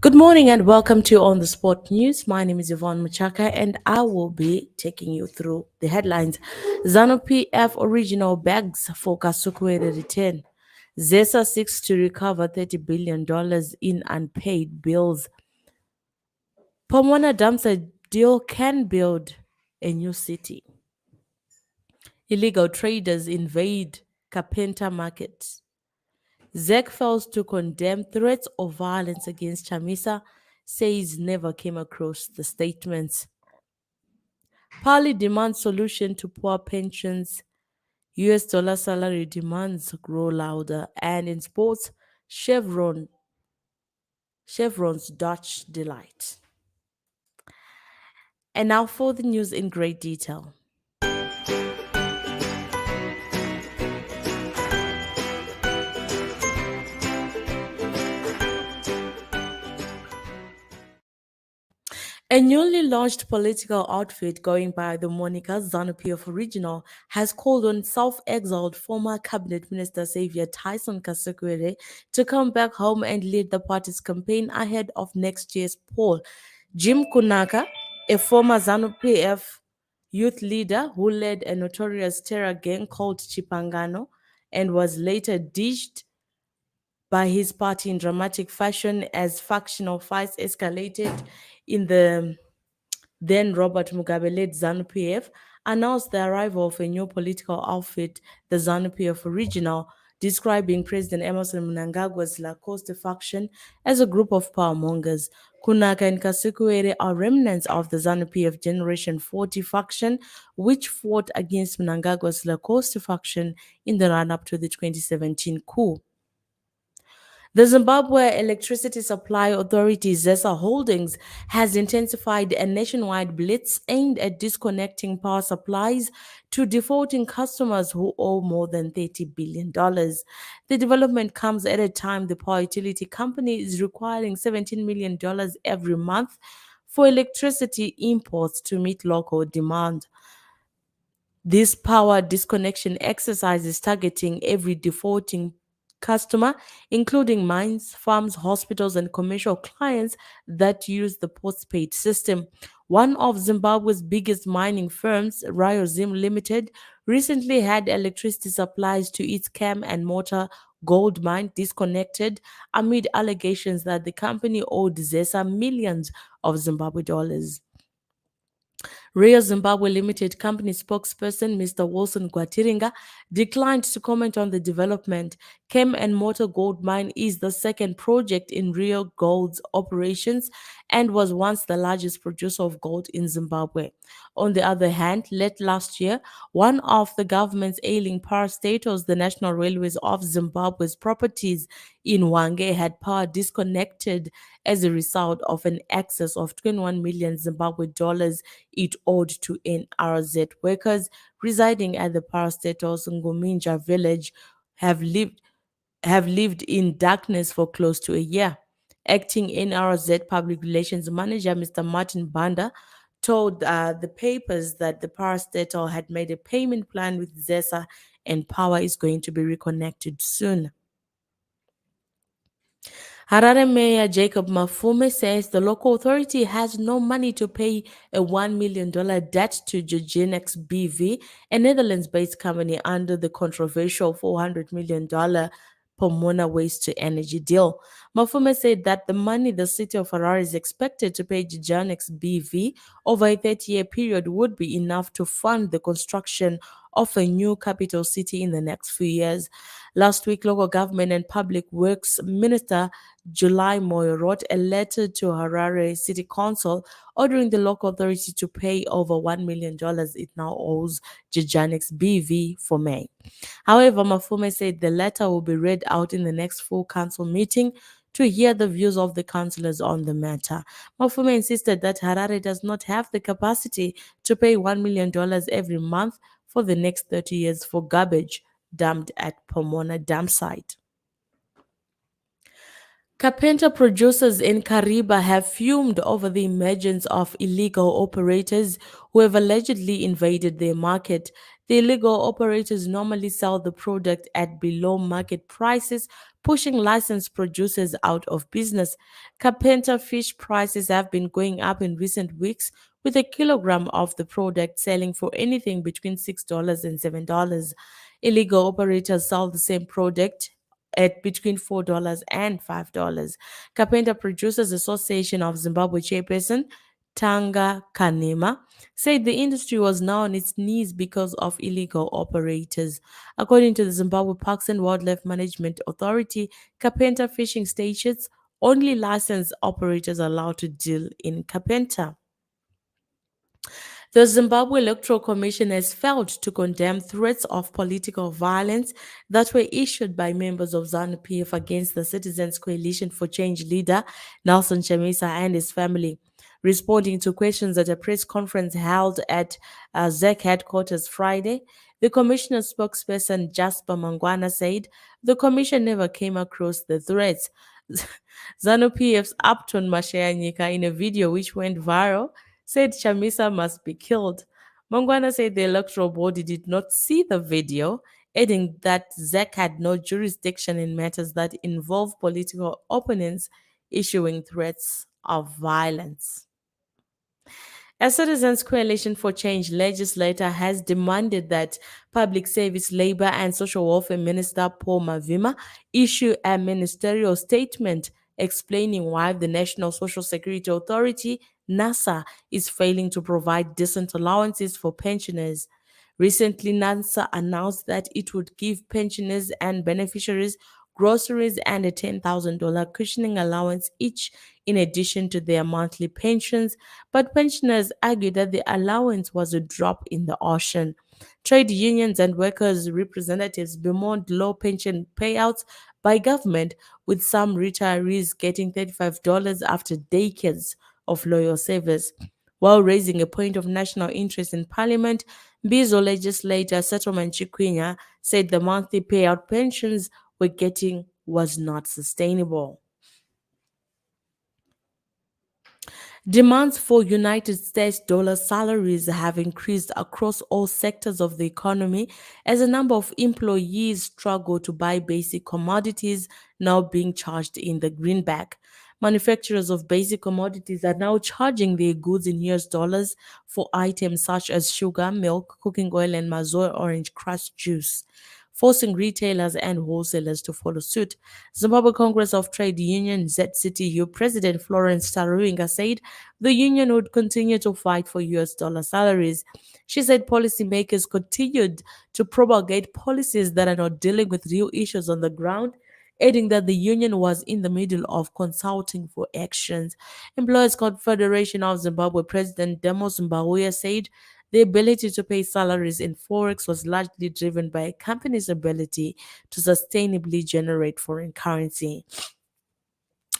Good morning and welcome to On the Spot News. My name is Yvonne Machaka and I will be taking you through the headlines. ZANU PF original bags for Kasukwere return. ZESA seeks to recover $30 billion in unpaid bills. Pomona dumps a deal can build a new city. Illegal traders invade Kapenta market. ZEC fails to condemn threats of violence against Chamisa, says never came across the statements. Pali demands solution to poor pensions. US dollar salary demands grow louder. And in sports, Chevron's Dutch delight. And now for the news in great detail. A newly launched political outfit going by the moniker ZANU-PF Original has called on self-exiled former cabinet minister Xavier Tyson Kasekwere to come back home and lead the party's campaign ahead of next year's poll. Jim Kunaka, a former ZANU-PF youth leader who led a notorious terror gang called Chipangano and was later ditched by his party in dramatic fashion as factional fights escalated in the then Robert Mugabe-led ZANU-PF, announced the arrival of a new political outfit, the ZANU-PF Original, describing President Emerson Mnangagwa's Lacoste faction as a group of powermongers. Kunaka and Kasukuere are remnants of the ZANU-PF Generation 40 faction, which fought against Mnangagwa's Lacoste faction in the run-up to the 2017 coup. The Zimbabwe Electricity Supply Authority, ZESA Holdings, has intensified a nationwide blitz aimed at disconnecting power supplies to defaulting customers who owe more than $30 billion. The development comes at a time the power utility company is requiring $17 million every month for electricity imports to meet local demand. This power disconnection exercise is targeting every defaulting customer, including mines, farms, hospitals, and commercial clients that use the postpaid system. One of Zimbabwe's biggest mining firms, Ryozim Limited, recently had electricity supplies to its Cam and Mortar gold mine disconnected amid allegations that the company owed ZESA millions of Zimbabwe dollars. Rio Zimbabwe Limited company spokesperson Mr. Wilson Gwatiringa declined to comment on the development. Chem and Mortar Gold Mine is the second project in Rio Gold's operations and was once the largest producer of gold in Zimbabwe. On the other hand, late last year, one of the government's ailing parastatals, the National Railways of Zimbabwe's properties in Hwange, had power disconnected as a result of an excess of 21 million Zimbabwe dollars it owed to NRZ workers residing at the parastatal's Nguminja village have lived in darkness for close to a year. Acting NRZ Public Relations Manager Mr. Martin Banda told the papers that the parastatal had made a payment plan with ZESA and power is going to be reconnected soon. Harare Mayor Jacob Mafume says the local authority has no money to pay a $1 million debt to Geogenex BV, a Netherlands-based company under the controversial $400 million Pomona waste-to-energy deal. Mafume said that the money the city of Harare is expected to pay Geogenex BV over a 30-year period would be enough to fund the construction of a new capital city in the next few years. Last week, local government and public works minister July Moyo wrote a letter to Harare City Council ordering the local authority to pay over $1 million it now owes Geogenex BV for May. However, Mafume said the letter will be read out in the next full council meeting to hear the views of the councillors on the matter. Mafume insisted that Harare does not have the capacity to pay $1 million every month for the next 30 years for garbage dumped at Pomona dam site. Carpenter producers in Kariba have fumed over the emergence of illegal operators who have allegedly invaded their market. The illegal operators normally sell the product at below market prices, pushing licensed producers out of business. Carpenter fish prices have been going up in recent weeks, with a kilogram of the product selling for anything between $6 and $7. Illegal operators sell the same product at between $4 and $5. Carpenter Producers Association of Zimbabwe chairperson Tanga Kanema said the industry was now on its knees because of illegal operators. According to the Zimbabwe Parks and Wildlife Management Authority, Carpenter fishing stations only licensed operators allowed to deal in Carpenter. The Zimbabwe Electoral Commission has failed to condemn threats of political violence that were issued by members of ZANU-PF against the Citizens Coalition for Change leader Nelson Chamisa and his family. Responding to questions at a press conference held at ZEC headquarters Friday, the commissioner's spokesperson Jasper Mangwana said the commission never came across the threats. ZANU-PF's Upton Mashayanyika, in a video which went viral, said Chamisa must be killed. Mangwana said the electoral body did not see the video, adding that ZEC had no jurisdiction in matters that involve political opponents issuing threats of violence. A Citizens Coalition for Change legislator has demanded that Public Service, Labor and Social Welfare Minister Paul Mavima issue a ministerial statement explaining why the National Social Security Authority, NASA, is failing to provide decent allowances for pensioners. Recently, NASA announced that it would give pensioners and beneficiaries groceries and a $10,000 cushioning allowance each in addition to their monthly pensions, but pensioners argued that the allowance was a drop in the ocean. Trade unions and workers' representatives bemoaned low pension payouts by government, with some retirees getting $35 after decades of loyal service. While raising a point of national interest in parliament, Bizo legislator Settlement Chiquinya said the monthly payout pensions were getting was not sustainable. Demands for United States dollar salaries have increased across all sectors of the economy as a number of employees struggle to buy basic commodities now being charged in the greenback. Manufacturers of basic commodities are now charging their goods in US dollars for items such as sugar, milk, cooking oil, and Mazoe orange crush juice, forcing retailers and wholesalers to follow suit. Zimbabwe Congress of Trade Union ZCTU President Florence Taruinga said the union would continue to fight for US dollar salaries. She said policymakers continued to propagate policies that are not dealing with real issues on the ground, adding that the union was in the middle of consulting for actions. Employers Confederation of Zimbabwe President Demos Mbauya said the ability to pay salaries in Forex was largely driven by a company's ability to sustainably generate foreign currency.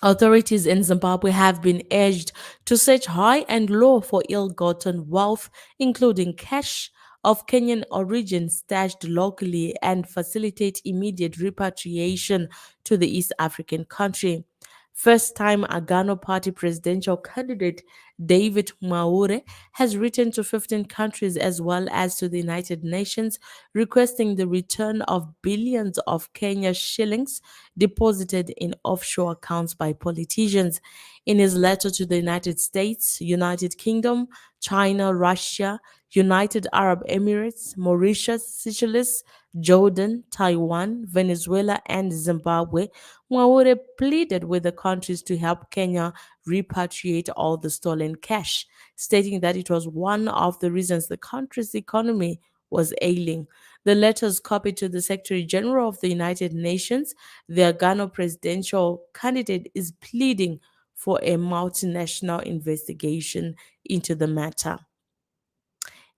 Authorities in Zimbabwe have been urged to search high and low for ill gotten wealth, including cash of Kenyan origin stashed locally, and facilitate immediate repatriation to the East African country. First time Agano Party presidential candidate David Mwaure has written to 15 countries as well as to the United Nations requesting the return of billions of Kenya shillings deposited in offshore accounts by politicians. In his letter to the United States, United Kingdom, China, Russia, United Arab Emirates, Mauritius, Seychelles, Jordan, Taiwan, Venezuela, and Zimbabwe, Mwaure pleaded with the countries to help Kenya repatriate all the stolen cash, stating that it was one of the reasons the country's economy was ailing. The letters copied to the Secretary General of the United Nations, the Ghana presidential candidate is pleading for a multinational investigation into the matter.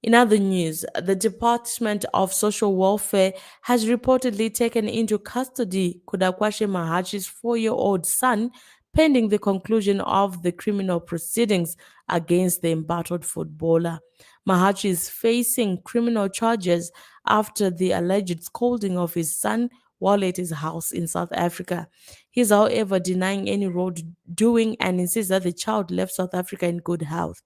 In other news, the Department of Social Welfare has reportedly taken into custody Kudakwashe Mahachi's 4-year-old son pending the conclusion of the criminal proceedings against the embattled footballer. Mahachi is facing criminal charges after the alleged scolding of his son while at his house in South Africa. He is, however, denying any wrongdoing and insists that the child left South Africa in good health.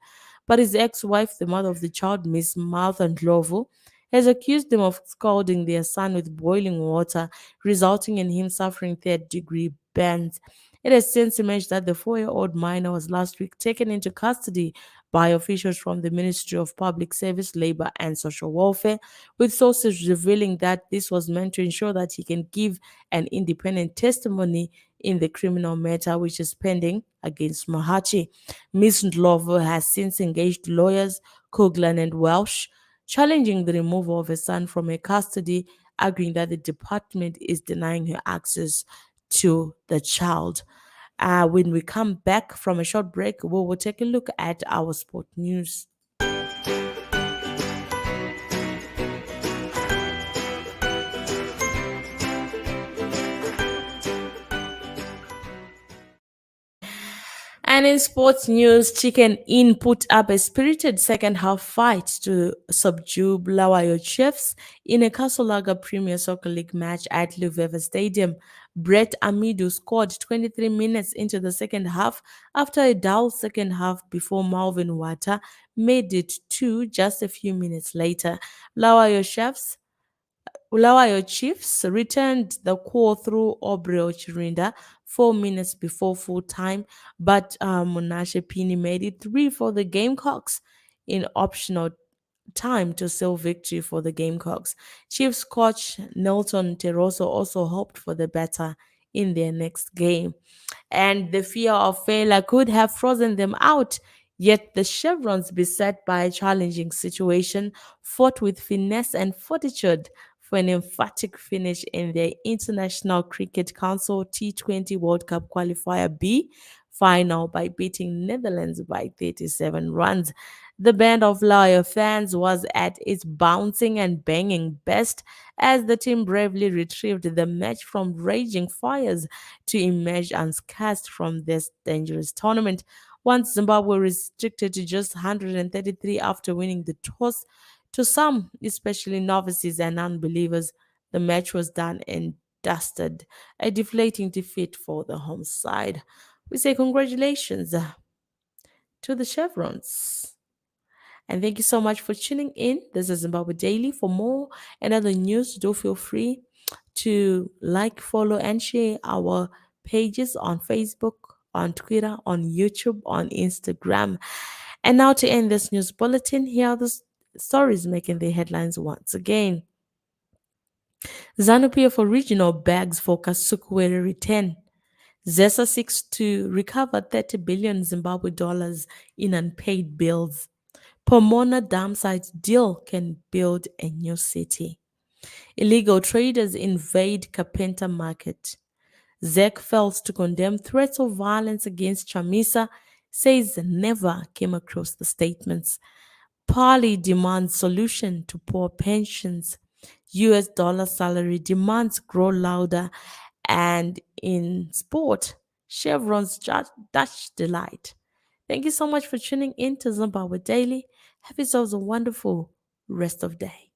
But his ex-wife, the mother of the child, Miss Martha Ndlovu, has accused them of scalding their son with boiling water, resulting in him suffering third-degree burns. It has since emerged that the 4-year-old minor was last week taken into custody by officials from the Ministry of Public Service, Labor and Social Welfare, with sources revealing that this was meant to ensure that he can give an independent testimony in the criminal matter which is pending against Mahachi. Ms. Ndlovu has since engaged lawyers Coughlin and Welsh, challenging the removal of her son from her custody, arguing that the department is denying her access to the child. When we come back from a short break, we will take a look at our sport news. And in sports news, Chicken Inn put up a spirited second half fight to subdue Bulawayo Chiefs in a Kasolaga Premier Soccer League match at Luveva Stadium. Brett Amidu scored 23 minutes into the second half after a dull second half before Malvin Wata made it 2 just a few minutes later. Bulawayo Chiefs returned the call through Obreo Chirinda 4 minutes before full time, but Munashe Pini made it 3 for the Gamecocks in optional time to seal victory for the Gamecocks. Chiefs coach Nelson Teroso also hoped for the better in their next game, and the fear of failure could have frozen them out. Yet the Chevrons, beset by a challenging situation, fought with finesse and fortitude for an emphatic finish in their International Cricket Council T20 World Cup Qualifier B final by beating Netherlands by 37 runs. The band of loyal fans was at its bouncing and banging best as the team bravely retrieved the match from raging fires to emerge unscathed from this dangerous tournament. Once Zimbabwe restricted to just 133 after winning the toss, to some, especially novices and unbelievers, the match was done and dusted, a deflating defeat for the home side. We say congratulations to the Chevrons. And thank you so much for tuning in. This is Zimbabwe Daily. For more and other news, do feel free to like, follow, and share our pages on Facebook, on Twitter, on YouTube, on Instagram. And now to end this news bulletin, here are the stories making the headlines once again. ZANU-PF original bags for Kasukuwere return. ZESA seeks to recover 30 billion Zimbabwe dollars in unpaid bills. Pomona dam site deal can build a new city. Illegal traders invade Carpenter Market. ZEC fails to condemn threats of violence against Chamisa, says never came across the statements. Parley demands solution to poor pensions. US dollar salary demands grow louder. And in sport, Chevron's Dutch delight. Thank you so much for tuning in to Zimbabwe Daily. Have yourselves a wonderful rest of day.